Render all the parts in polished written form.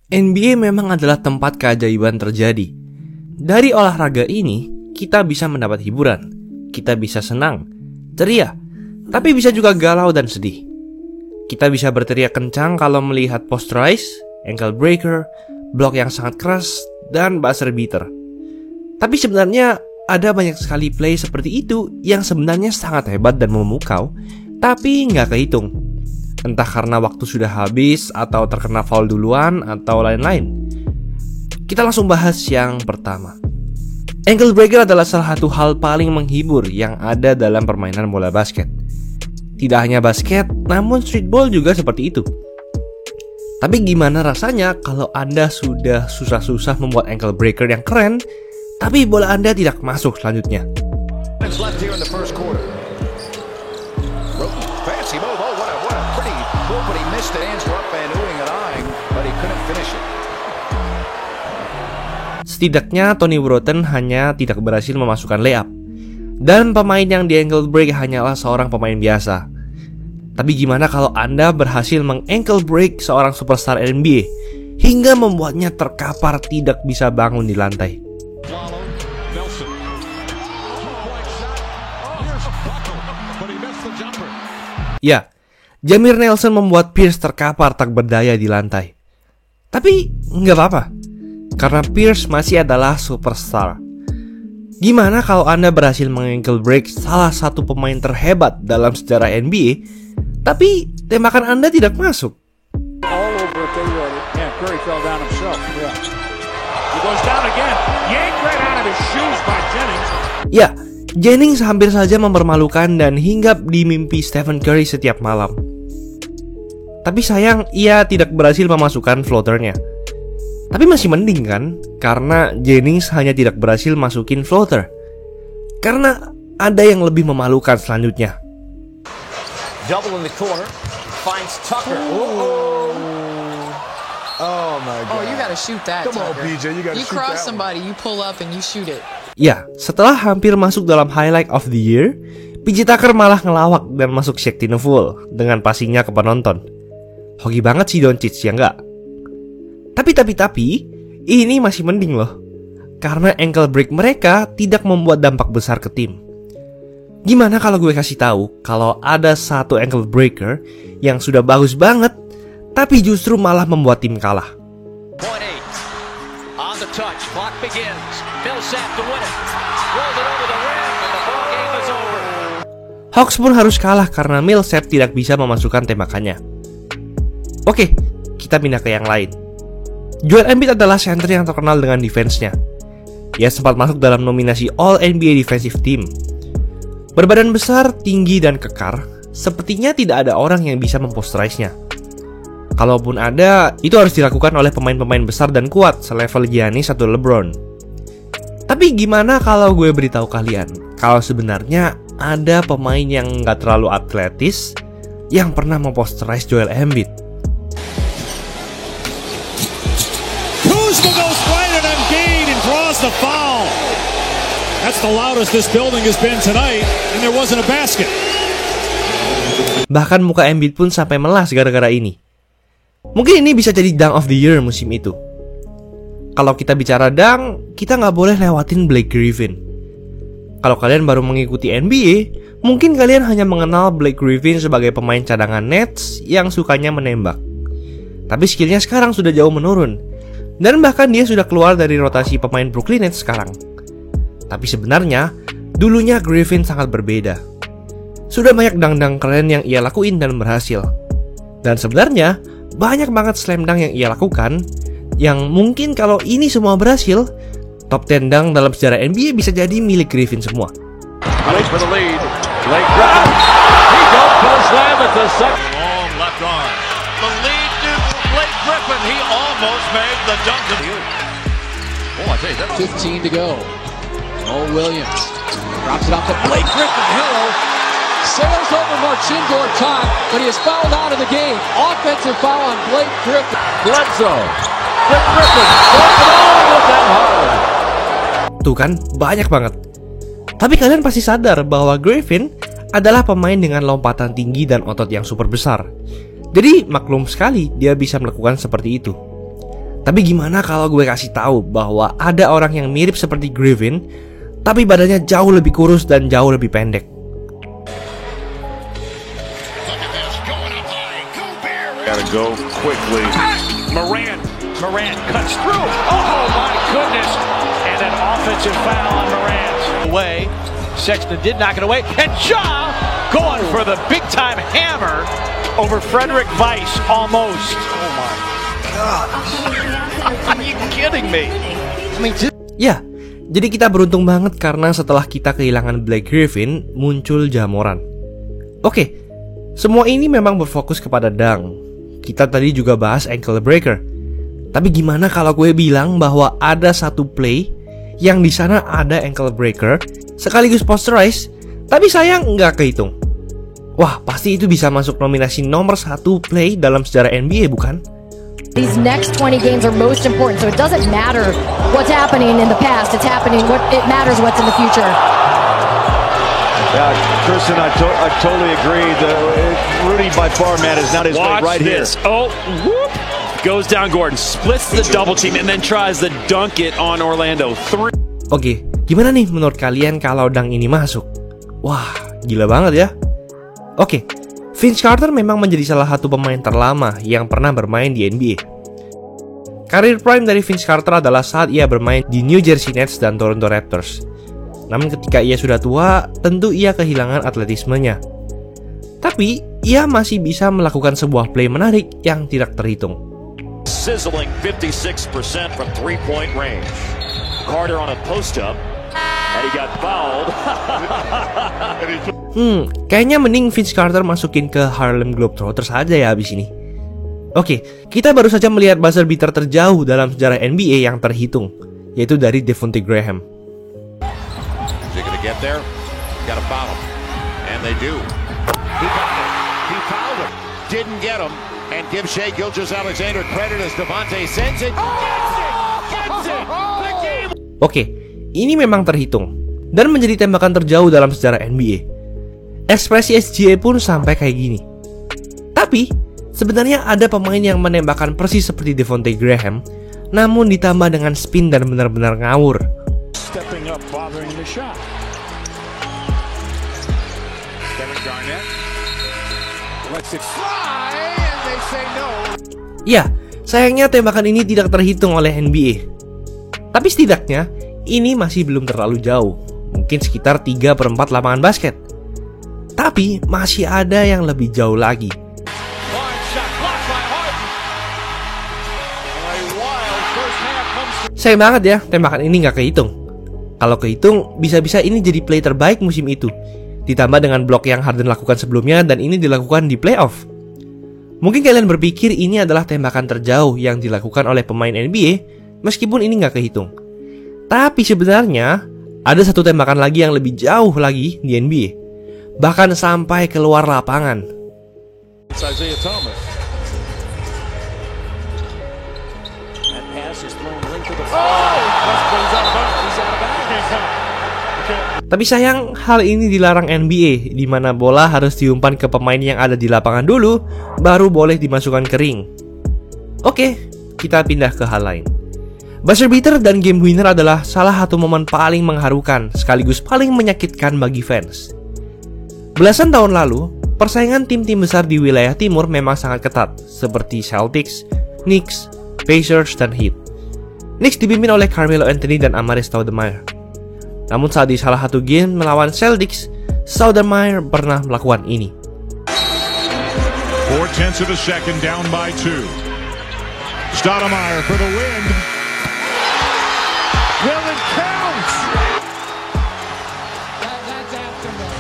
NBA memang adalah tempat keajaiban terjadi. Dari olahraga ini, kita bisa mendapat hiburan. Kita bisa senang, ceria, tapi bisa juga galau dan sedih. Kita bisa berteriak kencang kalau melihat posterize, ankle breaker, blok yang sangat keras, dan buzzer beater. Tapi sebenarnya ada banyak sekali play seperti itu yang sebenarnya sangat hebat dan memukau, tapi nggak kehitung. Entah karena waktu sudah habis, atau terkena foul duluan, atau lain-lain. Kita langsung bahas yang pertama. Ankle breaker adalah salah satu hal paling menghibur yang ada dalam permainan bola basket. Tidak hanya basket, namun streetball juga seperti itu. Tapi gimana rasanya kalau Anda sudah susah-susah membuat ankle breaker yang keren, tapi bola Anda tidak masuk selanjutnya? Setidaknya Tony Broughton hanya tidak berhasil memasukkan layup, dan pemain yang di ankle break hanyalah seorang pemain biasa. Tapi gimana kalau Anda berhasil meng-ankle break seorang superstar NBA hingga membuatnya terkapar tidak bisa bangun di lantai? Ya, Jameer Nelson membuat Pierce terkapar tak berdaya di lantai. Tapi nggak apa-apa, karena Pierce masih adalah superstar. Gimana kalau Anda berhasil meng-ankle break salah satu pemain terhebat dalam sejarah NBA, tapi tembakan Anda tidak masuk? Ya, Jennings hampir saja mempermalukan dan hinggap di mimpi Stephen Curry setiap malam. Tapi sayang, ia tidak berhasil memasukkan floaternya. Tapi masih mending kan, karena Jennings hanya tidak berhasil masukin floater. Karena ada yang lebih memalukan selanjutnya. Double in the corner, finds Tucker. Oh my God. Oh, you gotta shoot that, Come on, Tucker. PJ, you gotta You shoot cross that somebody, you pull up and you shoot it. Ya, setelah hampir masuk dalam highlight of the year, PJ Tucker malah ngelawak dan masuk Shaqtin' a Fool dengan passingnya ke penonton. Hoki banget sih Doncic, ya nggak? Tapi, ini masih mending loh. Karena ankle break mereka tidak membuat dampak besar ke tim. Gimana kalau gue kasih tahu kalau ada satu ankle breaker yang sudah bagus banget, tapi justru malah membuat tim kalah? On the touch, clock begins. Millsap to win it. Rolled it over the rim and the ball game is over. Hawks pun harus kalah karena Millsap tidak bisa memasukkan tembakannya. Oke, kita pindah ke yang lain. Joel Embiid adalah center yang terkenal dengan defense-nya. Ia sempat masuk dalam nominasi All-NBA Defensive Team. Berbadan besar, tinggi, dan kekar, sepertinya tidak ada orang yang bisa memposterize-nya. Kalaupun ada, itu harus dilakukan oleh pemain-pemain besar dan kuat selevel Giannis atau LeBron. Tapi gimana kalau gue beritahu kalian kalau sebenarnya ada pemain yang gak terlalu atletis yang pernah memposterize Joel Embiid? Kuzma goes right at Embiid and draws the foul. That's the loudest this building has been tonight, and there wasn't a basket. Bahkan muka Embiid pun sampai melas gara-gara ini. Mungkin ini bisa jadi dunk of the year musim itu. Kalau kita bicara dunk, kita nggak boleh lewatin Blake Griffin. Kalau kalian baru mengikuti NBA, mungkin kalian hanya mengenal Blake Griffin sebagai pemain cadangan Nets yang sukanya menembak. Tapi skillnya sekarang sudah jauh menurun, dan bahkan dia sudah keluar dari rotasi pemain Brooklyn Nets sekarang. Tapi sebenarnya, dulunya Griffin sangat berbeda. Sudah banyak dunk-dunk keren yang ia lakuin dan berhasil. Dan sebenarnya, banyak banget slam dunk yang ia lakukan, yang mungkin kalau ini semua berhasil, top 10 dunk dalam sejarah NBA bisa jadi milik Griffin semua. Blake for the lead. Blake Griffin. He goes for the slam at the second. Long left arm. The lead to Blake Griffin. He almost made the dunk of you. Oh, I tell you that. 15 to go. Mo Williams drops it off to Blake Griffin. Hello. Sails over Marcin Gortat, but he is fouled out of the game. Offensive foul on Blake Griffin. Bledsoe. Blake Griffin. With that hard. Tuh kan, banyak banget. Tapi kalian pasti sadar bahwa Griffin adalah pemain dengan lompatan tinggi dan otot yang super besar. Jadi maklum sekali dia bisa melakukan seperti itu. Tapi gimana kalau gue kasih tahu bahwa ada orang yang mirip seperti Griffin, tapi badannya jauh lebih kurus dan jauh lebih pendek? Gotta go quickly. Morant cuts through. Oh my goodness! And an offensive foul on Morant. Away. Sexton did knock it away. And Ja going for the big time hammer over Frederick Weiss almost. Oh my God! Are you kidding me? Ya, jadi kita beruntung banget karena setelah kita kehilangan Blake Griffin, muncul Ja Morant. Oke, semua ini memang berfokus kepada dunk. Kita tadi juga bahas ankle breaker. Tapi gimana kalau gue bilang bahwa ada satu play yang di sana ada ankle breaker sekaligus posterize, tapi sayang nggak kehitung. Wah, pasti itu bisa masuk nominasi nomor 1 play dalam sejarah NBA, bukan? These next 20 games are most important, so it doesn't matter what's happening in the past. It matters what's in the future. Yeah, Kristen, I totally agree. Rudy by far, man, is not his way right this. Here. Oh, whoop! Goes down Gordon, splits the double team, and then tries to dunk it on Orlando. Oke, gimana nih menurut kalian kalau dunk ini masuk? Wah, gila banget ya. Oke, Vince Carter memang menjadi salah satu pemain terlama yang pernah bermain di NBA. Karir prime dari Vince Carter adalah saat ia bermain di New Jersey Nets dan Toronto Raptors. Namun ketika ia sudah tua, tentu ia kehilangan atletismenya. Tapi, ia masih bisa melakukan sebuah play menarik yang tidak terhitung. Sizzling 56% from three-point range. Carter on a post-up, and he got fouled. Kayaknya mending Vince Carter masukin ke Harlem Globetrotters aja ya abis ini. Oke, kita baru saja melihat buzzer beater terjauh dalam sejarah NBA yang terhitung, yaitu dari Devonte Graham. Get there, got to foul him, and they do. He got it. He fouled him. Didn't get him, and gives Shai Gilgeous-Alexander credit as Devonte sends it. Gets it. The game. Oke, ini memang terhitung dan menjadi tembakan terjauh dalam sejarah NBA. Ekspresi SGA pun sampai kayak gini. Tapi sebenarnya ada pemain yang menembakkan persis seperti Devonte Graham, namun ditambah dengan spin dan benar-benar ngawur. Stepping up, bothering the shot. Kevin Garnett lets it fly, and they say no. Ya, sayangnya tembakan ini tidak terhitung oleh NBA. Tapi setidaknya, ini masih belum terlalu jauh. Mungkin sekitar 3/4 lapangan basket. Tapi, masih ada yang lebih jauh lagi. Sayang banget ya, tembakan ini nggak kehitung. Kalau kehitung, bisa-bisa ini jadi play terbaik musim itu. Ditambah dengan blok yang Harden lakukan sebelumnya dan ini dilakukan di playoff. Mungkin kalian berpikir ini adalah tembakan terjauh yang dilakukan oleh pemain NBA, meskipun ini nggak kehitung. Tapi sebenarnya, ada satu tembakan lagi yang lebih jauh lagi di NBA. Bahkan sampai keluar lapangan. Isaiah Thomas. That pass is thrown link to the Tapi sayang, hal ini dilarang NBA, di mana bola harus diumpan ke pemain yang ada di lapangan dulu, baru boleh dimasukkan ke ring. Oke, kita pindah ke hal lain. Buzzer beater dan game winner adalah salah satu momen paling mengharukan, sekaligus paling menyakitkan bagi fans. Belasan tahun lalu, persaingan tim-tim besar di wilayah timur memang sangat ketat, seperti Celtics, Knicks, Pacers, dan Heat. Knicks dipimpin oleh Carmelo Anthony dan Amar'e Stoudemire. Namun saat di salah satu game melawan Celtics, Stoudemire pernah melakukan ini. 4/10 of a second, down by 2. Stoudemire for the win. Will it count? That's after him.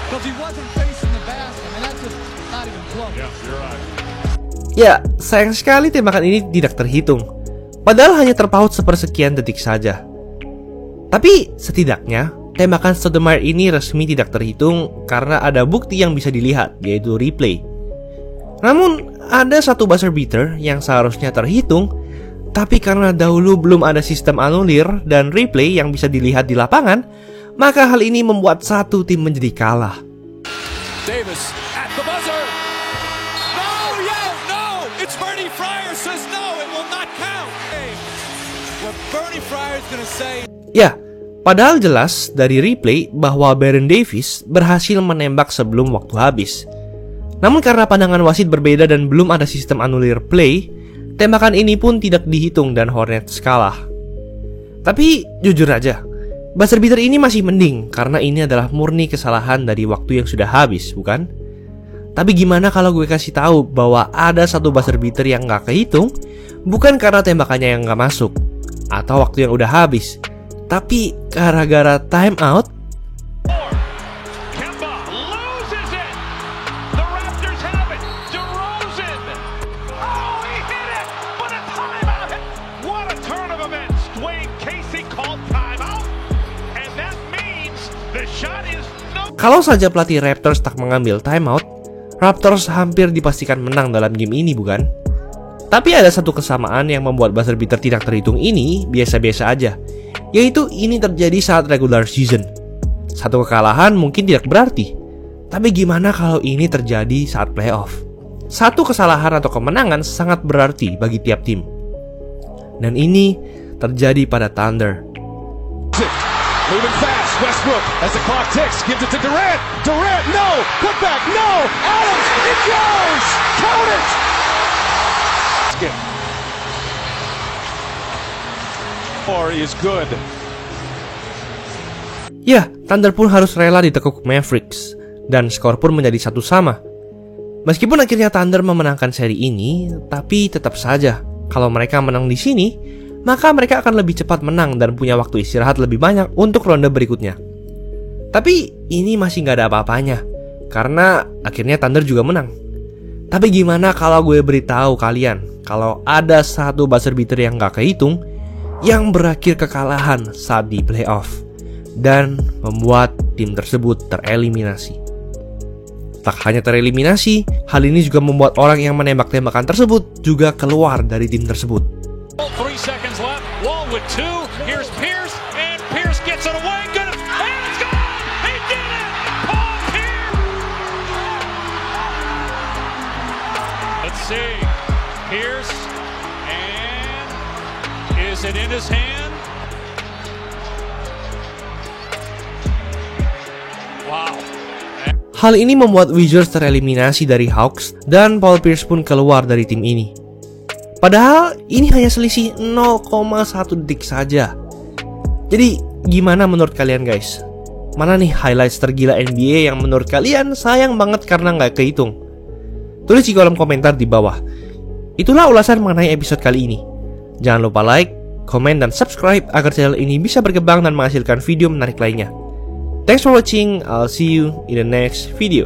Because he wasn't facing the basket. I mean, that's just not even close. Yeah, you're right. Ya, sayang sekali tembakan ini tidak terhitung. Padahal hanya terpaut sepersekian detik saja. Tapi setidaknya tembakan Stoudemire ini resmi tidak terhitung karena ada bukti yang bisa dilihat, yaitu replay. Namun ada satu buzzer beater yang seharusnya terhitung, tapi karena dahulu belum ada sistem anulir dan replay yang bisa dilihat di lapangan, maka hal ini membuat satu tim menjadi kalah. Davis at the buzzer. No, yeah, no. It's Bernie Fryer says no. It will Ya, padahal jelas dari replay bahwa Baron Davis berhasil menembak sebelum waktu habis. Namun karena pandangan wasit berbeda dan belum ada sistem anulir play, tembakan ini pun tidak dihitung dan Hornets kalah. Tapi jujur aja, buzzer beater ini masih mending karena ini adalah murni kesalahan dari waktu yang sudah habis, bukan? Tapi gimana kalau gue kasih tahu bahwa ada satu buzzer beater yang gak kehitung, bukan karena tembakannya yang gak masuk atau waktu yang udah habis, tapi gara-gara time out. Kalau saja pelatih Raptors tak mengambil timeout, Raptors hampir dipastikan menang dalam game ini, bukan? Tapi ada satu kesamaan yang membuat buzzer beater tidak terhitung ini biasa-biasa aja, yaitu ini terjadi saat regular season. Satu kekalahan mungkin tidak berarti, tapi gimana kalau ini terjadi saat playoff? Satu kesalahan atau kemenangan sangat berarti bagi tiap tim. Dan ini terjadi pada Thunder. Moving fast, Westbrook as the clock ticks, gives it to Durant. Durant, no! Put back, no! Adams, it goes! Count it! Skip. Or is good. Ya, Thunder pun harus rela ditekuk Mavericks, dan skor pun menjadi 1-1. Meskipun akhirnya Thunder memenangkan seri ini, tapi tetap saja kalau mereka menang di sini, maka mereka akan lebih cepat menang dan punya waktu istirahat lebih banyak untuk ronde berikutnya. Tapi ini masih gak ada apa-apanya, karena akhirnya Thunder juga menang. Tapi gimana kalau gue beritahu kalian kalau ada satu buzzer beater yang gak kehitung, yang berakhir kekalahan saat di playoff, dan membuat tim tersebut tereliminasi. Tak hanya tereliminasi, hal ini juga membuat orang yang menembak tembakan tersebut juga keluar dari tim tersebut. 3 seconds left. Wall with 2. Here's Pierce, and Pierce gets it away. Good, and it's gone. He did it. Paul Pierce. Let's see. Pierce, and is it in his hand? Wow. Hal ini membuat Wizards tereliminasi dari Hawks dan Paul Pierce pun keluar dari tim ini. Padahal ini hanya selisih 0,1 detik saja. Jadi gimana menurut kalian guys? Mana nih highlights tergila NBA yang menurut kalian sayang banget karena nggak kehitung? Tulis di kolom komentar di bawah. Itulah ulasan mengenai episode kali ini. Jangan lupa like, komen, dan subscribe agar channel ini bisa berkembang dan menghasilkan video menarik lainnya. Thanks for watching, I'll see you in the next video.